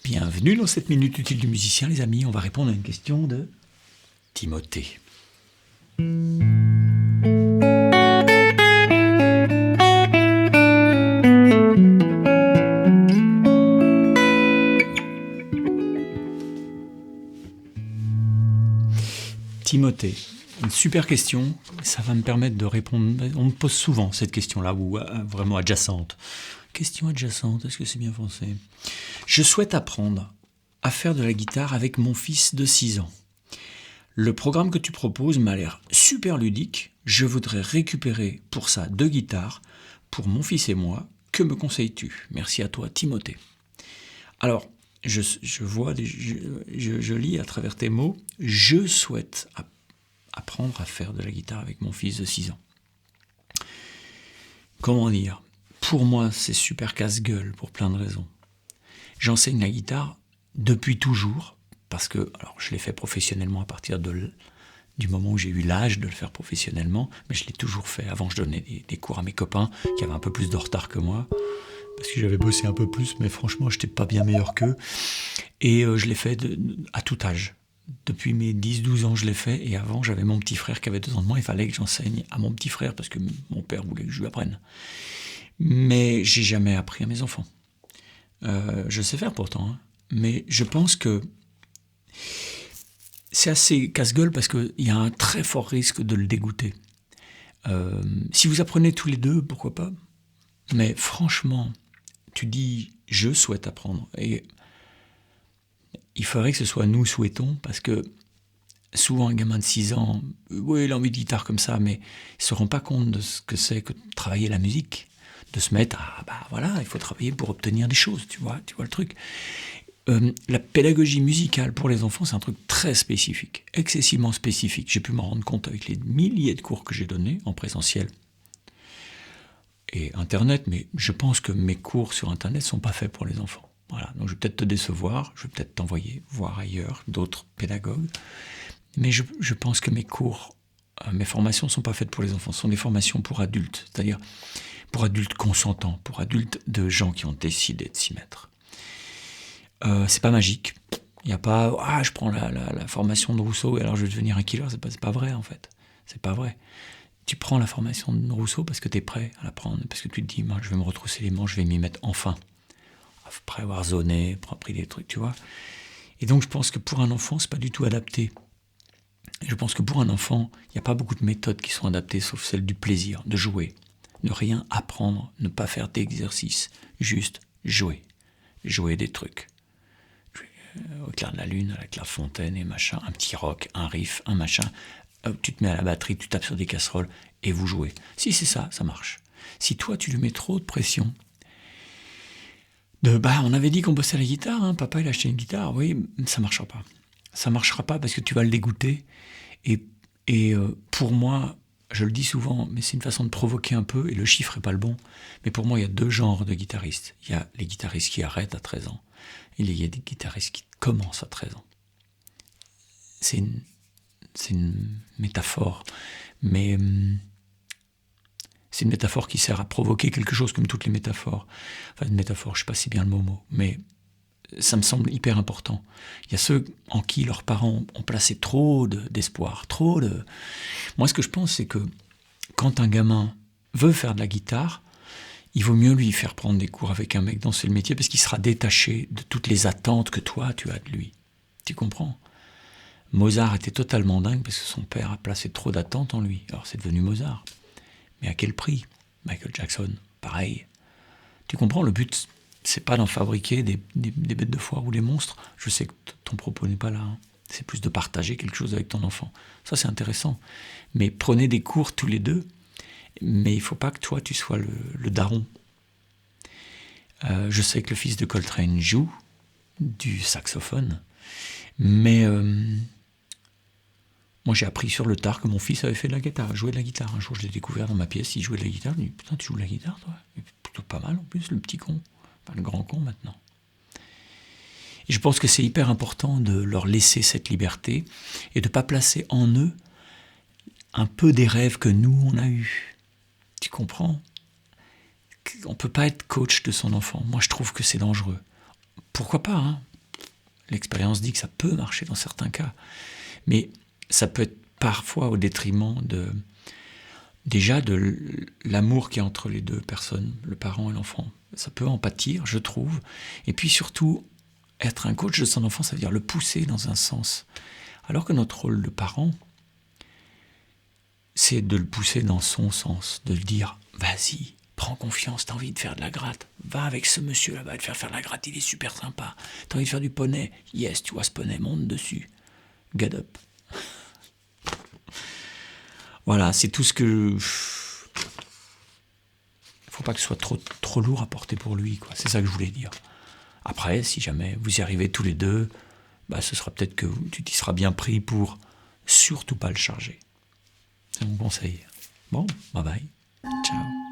Bienvenue dans cette minute utile du musicien, les amis. On va répondre à une question de Timothée. Timothée, une super question. Ça va me permettre de répondre. On me pose souvent cette question-là, ou vraiment adjacente. Question adjacente, est-ce que c'est bien français ? Je souhaite apprendre à faire de la guitare avec mon fils de 6 ans. Le programme que tu proposes m'a l'air super ludique. Je voudrais récupérer pour ça 2 guitares pour mon fils et moi. Que me conseilles-tu ? Merci à toi, Timothée. Alors, je lis à travers tes mots. Je souhaite apprendre à faire de la guitare avec mon fils de 6 ans. Comment dire ? Pour moi, c'est super casse-gueule pour plein de raisons. J'enseigne la guitare depuis toujours, parce que je l'ai fait professionnellement à partir du moment où j'ai eu l'âge de le faire professionnellement, mais je l'ai toujours fait. Avant, je donnais des cours à mes copains qui avaient un peu plus de retard que moi, parce que j'avais bossé un peu plus, mais franchement, je n'étais pas bien meilleur qu'eux. Et je l'ai fait à tout âge. Depuis mes 10-12 ans, je l'ai fait, et avant, j'avais mon petit frère qui avait 2 ans de moins, il fallait que j'enseigne à mon petit frère, parce que mon père voulait que je lui apprenne. Mais j'ai jamais appris à mes enfants. Je sais faire pourtant, hein. Mais je pense que c'est assez casse-gueule parce qu'il y a un très fort risque de le dégoûter. Si vous apprenez tous les deux, pourquoi pas ? Mais franchement, tu dis « je souhaite apprendre ». Et il faudrait que ce soit « nous souhaitons » parce que souvent un gamin de 6 ans, oui, il a envie de guitare comme ça, mais il ne se rend pas compte de ce que c'est que de travailler la musique. De se mettre il faut travailler pour obtenir des choses, tu vois le truc. La pédagogie musicale pour les enfants, c'est un truc très spécifique, excessivement spécifique. J'ai pu m'en rendre compte avec les milliers de cours que j'ai donnés en présentiel et Internet, mais je pense que mes cours sur Internet ne sont pas faits pour les enfants. Voilà, donc je vais peut-être te décevoir, je vais peut-être t'envoyer voir ailleurs d'autres pédagogues, mais je pense que mes cours, mes formations ne sont pas faites pour les enfants, ce sont des formations pour adultes, c'est-à-dire pour adultes consentants, pour adultes de gens qui ont décidé de s'y mettre. C'est pas magique. Il n'y a pas je prends la formation de Rousseau et alors je vais devenir un killer. C'est pas vrai en fait. C'est pas vrai. Tu prends la formation de Rousseau parce que tu es prêt à la prendre, parce que tu te dis je vais me retrousser les manches, je vais m'y mettre enfin. Après avoir zoné, après appris des trucs, tu vois. Et donc je pense que pour un enfant, c'est pas du tout adapté. Et je pense que pour un enfant, il n'y a pas beaucoup de méthodes qui sont adaptées, sauf celle du plaisir, de jouer. Ne rien apprendre, ne pas faire d'exercice, juste jouer. Jouer des trucs. Au clair de la lune, à la clairefontaine et machin, un petit rock, un riff, un machin. Tu te mets à la batterie, tu tapes sur des casseroles et vous jouez. Si c'est ça, ça marche. Si toi, tu lui mets trop de pression, on avait dit qu'on bossait à la guitare, hein, papa il a acheté une guitare, oui, ça marchera pas. Ça marchera pas parce que tu vas le dégoûter. Et pour moi, je le dis souvent, mais c'est une façon de provoquer un peu, et le chiffre n'est pas le bon. Mais pour moi, il y a 2 genres de guitaristes. Il y a les guitaristes qui arrêtent à 13 ans, et il y a des guitaristes qui commencent à 13 ans. C'est une métaphore, mais c'est une métaphore qui sert à provoquer quelque chose comme toutes les métaphores. Enfin, une métaphore, je ne sais pas si bien le mot, mais ça me semble hyper important. Il y a ceux en qui leurs parents ont placé trop d'espoir, Moi, ce que je pense, c'est que quand un gamin veut faire de la guitare, il vaut mieux lui faire prendre des cours avec un mec dont c'est le métier, parce qu'il sera détaché de toutes les attentes que toi, tu as de lui. Tu comprends ? Mozart était totalement dingue parce que son père a placé trop d'attentes en lui. Alors c'est devenu Mozart. Mais à quel prix ? Michael Jackson, pareil. Tu comprends ? Le but, c'est pas d'en fabriquer des bêtes de foire ou des monstres. Je sais que ton propos n'est pas là. Hein. C'est plus de partager quelque chose avec ton enfant. Ça, c'est intéressant. Mais prenez des cours tous les deux. Mais il ne faut pas que toi, tu sois le daron. Je sais que le fils de Coltrane joue du saxophone. Mais moi, j'ai appris sur le tard que mon fils avait fait de la guitare, jouait de la guitare. Un jour, je l'ai découvert dans ma pièce, il jouait de la guitare. Je me dis, putain, tu joues de la guitare, toi ? Et plutôt pas mal, en plus, le petit con. Enfin, le grand con, maintenant. Et je pense que c'est hyper important de leur laisser cette liberté et de ne pas placer en eux un peu des rêves que nous, on a eus. Tu comprends ? On ne peut pas être coach de son enfant. Moi, je trouve que c'est dangereux. Pourquoi pas, hein ? L'expérience dit que ça peut marcher dans certains cas. Mais ça peut être parfois au détriment déjà de l'amour qu'il y a entre les deux personnes, le parent et l'enfant. Ça peut en pâtir, je trouve. Et puis surtout, être un coach de son enfant, ça veut dire le pousser dans un sens. Alors que notre rôle de parent, c'est de le pousser dans son sens, de le dire « Vas-y, prends confiance, t'as envie de faire de la gratte, va avec ce monsieur là-bas, te faire de la gratte, il est super sympa. T'as envie de faire du poney, yes, tu vois ce poney, monte dessus. Get up. » Voilà, c'est tout ce que... Faut pas que ce soit trop lourd à porter pour lui, quoi. C'est ça que je voulais dire. Après, si jamais vous y arrivez tous les deux, ce sera peut-être que tu t'y seras bien pris pour surtout pas le charger. C'est mon conseil. Bon, bye bye. Ciao.